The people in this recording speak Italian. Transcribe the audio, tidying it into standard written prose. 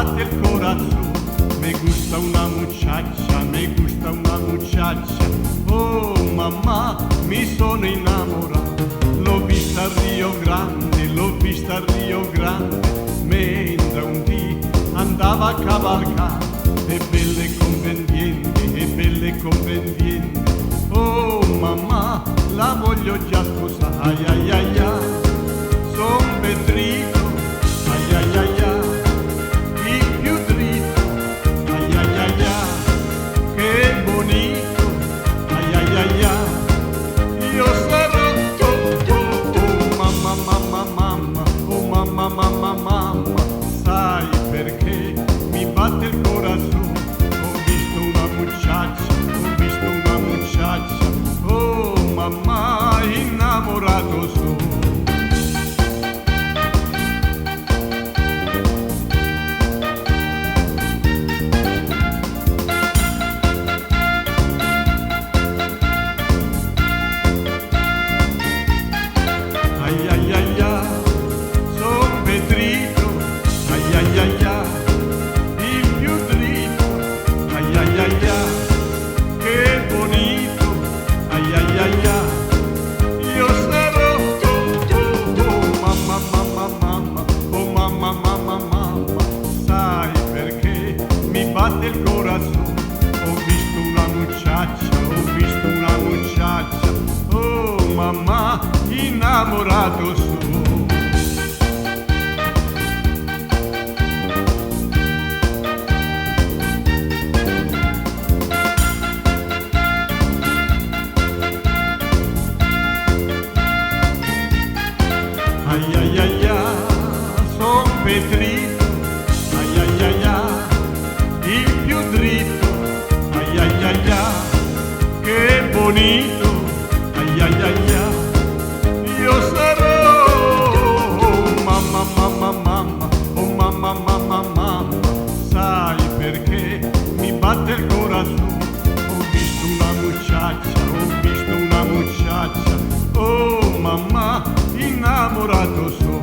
batte el corazón. Me gusta una muchacha, me gusta una muchacha. Oh mamá, mi sono innamorato. L'ho vista a Rio Grande, l'ho vista a Rio Grande, mentre un dì andava a cavalcare. È bella e conveniente, è bella e conveniente. Oh mamma, la voglio già sposare. Ai ai ai ai, son Petrito. Ai ai ai ai, il più dritto. Ai ai ai ai, che bonito. Ai ai ai ai, io sarò mamma mamma mamma, oh mamma mamma mamma. Sai perché mi batte il corazón? Ho visto una muchacha, ho visto una muchacha. Oh mamma, innamorato sono. Ai ai ai ai, son Petrito. Ai ai ai ai, il più dritto. Ai ai ai ai, che bonito. Ai ai ai ai, io sarò mamma mamma mamma, oh mamma mamma mamma. Sai perché mi batte il corazón? Ho visto una muchacha, ho visto una muchacha. Oh mamma, innamorato sono. Ai ai ai ai, son Petrito. Ai ai ai ai, il più dritto. Ai ai ai ai, che bonito. Ai ai ai ai, io sarò mamma mamma mamma, oh mamma mamma mamma. Sai perché mi batte il corazón? Ho visto una muchacha, ho visto una muchacha. Oh mamma, innamorato sono.